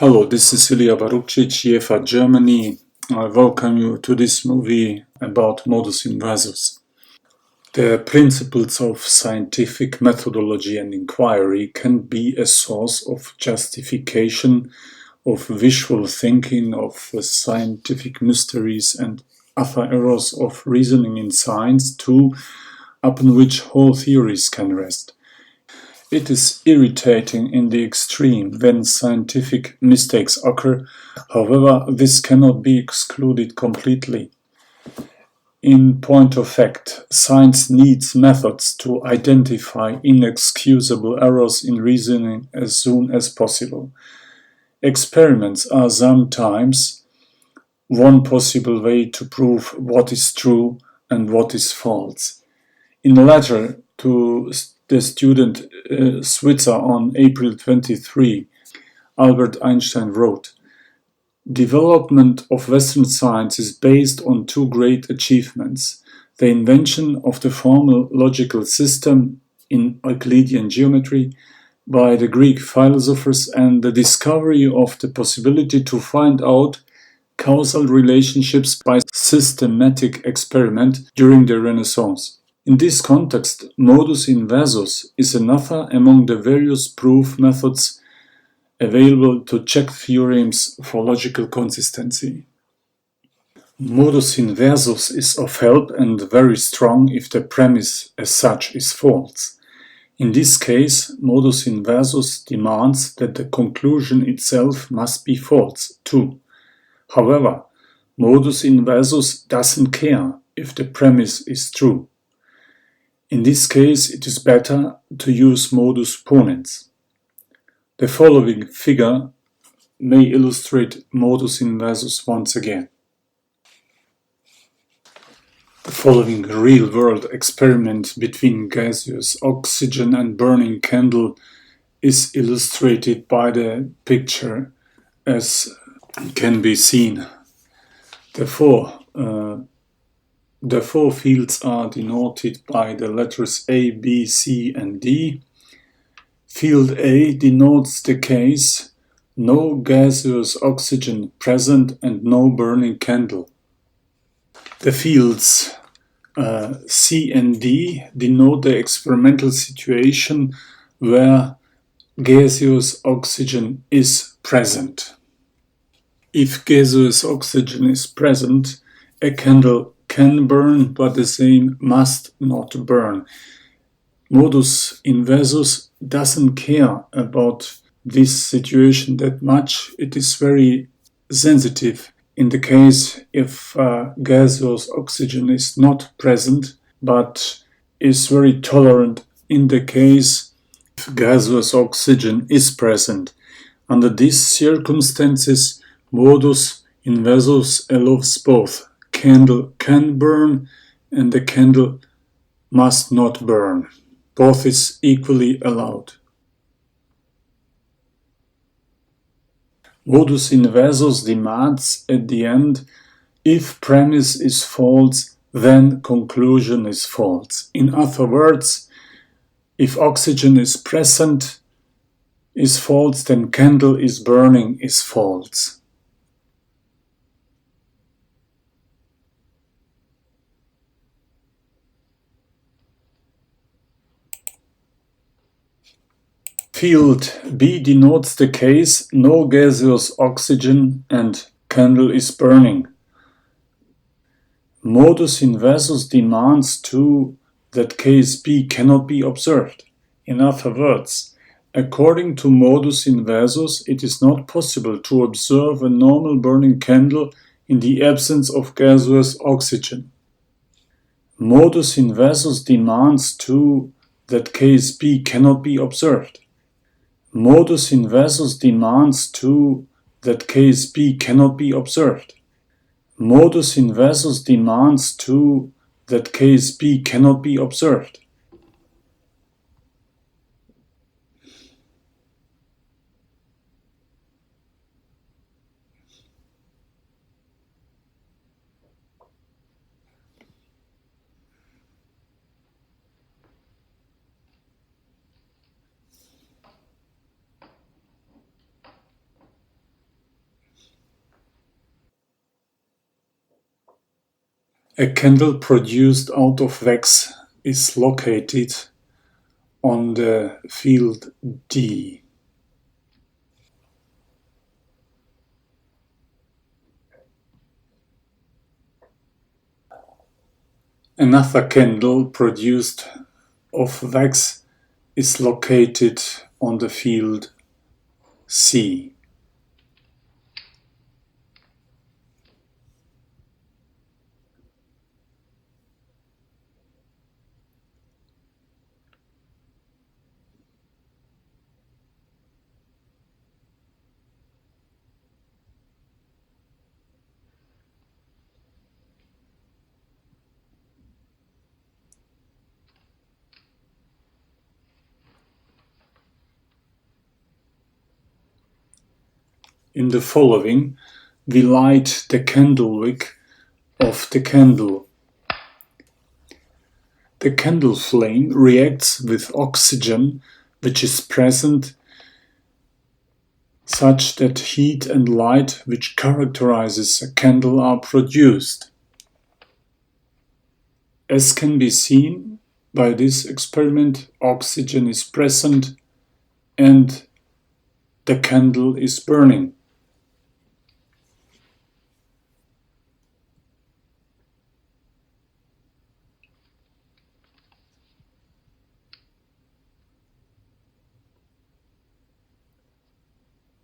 Hello, this is Ilija Barukčić, Jever, Germany. I welcome you to this movie about Modus inversus. The principles of scientific methodology and inquiry can be a source of justification, of visual thinking, of scientific mysteries and other errors of reasoning in science too, upon which whole theories can rest. It is irritating in the extreme when scientific mistakes occur. However, this cannot be excluded completely. In point of fact, science needs methods to identify inexcusable errors in reasoning as soon as possible. Experiments are sometimes one possible way to prove what is true and what is false. In a letter to the student Switzer on April 23, Albert Einstein wrote, "Development of Western science is based on two great achievements: the invention of the formal logical system in Euclidean geometry by the Greek philosophers and the discovery of the possibility to find out causal relationships by systematic experiment during the Renaissance." In this context, modus inversus is another among the various proof methods available to check theorems for logical consistency. Modus inversus is of help and very strong if the premise as such is false. In this case, modus inversus demands that the conclusion itself must be false too. However, modus inversus doesn't care if the premise is true. In this case, it is better to use modus ponens. The following figure may illustrate modus inversus once again. The following real-world experiment between gaseous oxygen and burning candle is illustrated by the picture as can be seen. The four fields are denoted by the letters A, B, C, and D. Field A denotes the case no gaseous oxygen present and no burning candle. The fields C and D denote the experimental situation where gaseous oxygen is present. If gaseous oxygen is present, a candle can burn, but the same must not burn. Modus inversus doesn't care about this situation that much. It is very sensitive in the case if gaseous oxygen is not present, but is very tolerant in the case if gaseous oxygen is present. Under these circumstances, modus inversus allows both. Candle can burn and the candle must not burn. Both is equally allowed. Modus inversus demands at the end, if premise is false, then conclusion is false. In other words, if oxygen is present is false, then candle is burning is false. Field B denotes the case no gaseous oxygen and candle is burning. Modus inversus demands too that case B cannot be observed. In other words, according to modus inversus, it is not possible to observe a normal burning candle in the absence of gaseous oxygen. Modus inversus demands too that case B cannot be observed. Modus inversus demands too that case B cannot be observed. Modus inversus demands too that case B cannot be observed. A candle produced out of wax is located on the field D. Another candle produced of wax is located on the field C. In the following, we light the candle wick of the candle. The candle flame reacts with oxygen which is present, such that heat and light which characterizes a candle are produced. As can be seen by this experiment, oxygen is present and the candle is burning.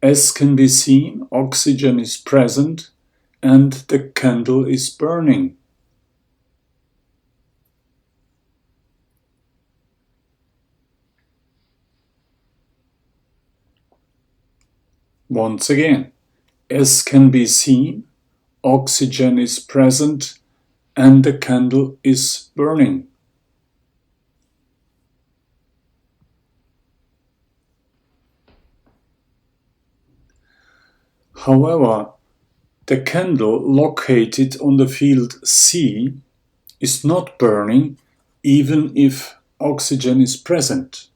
As can be seen, oxygen is present and the candle is burning. Once again, as can be seen, oxygen is present and the candle is burning. However, the candle located on the field C is not burning even if oxygen is present.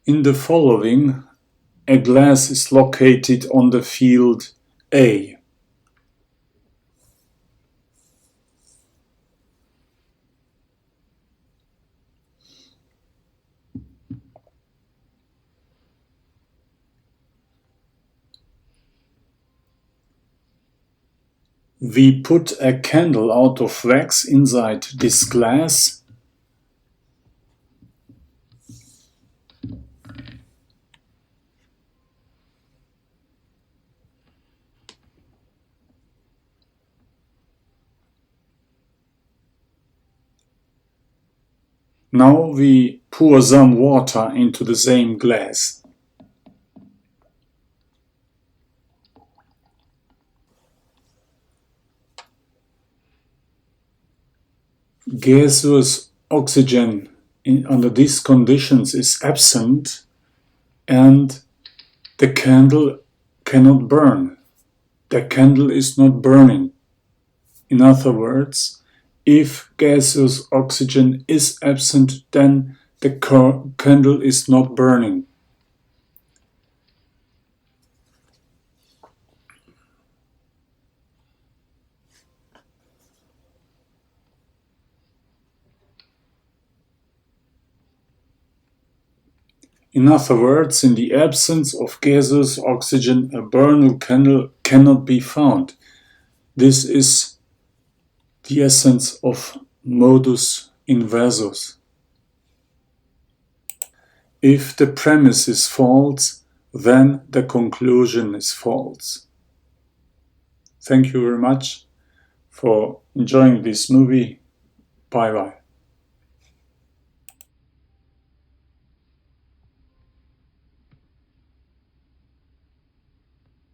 In the following, a glass is located on the field A. We put a candle out of wax inside this glass . Now we pour some water into the same glass. Gaseous oxygen under these conditions is absent and the candle cannot burn. The candle is not burning. In other words, if gaseous oxygen is absent, then the candle is not burning. In other words, in the absence of gaseous oxygen, a burning candle cannot be found. This is the essence of modus inversus. If the premise is false, then the conclusion is false. Thank you very much for enjoying this movie. Bye bye.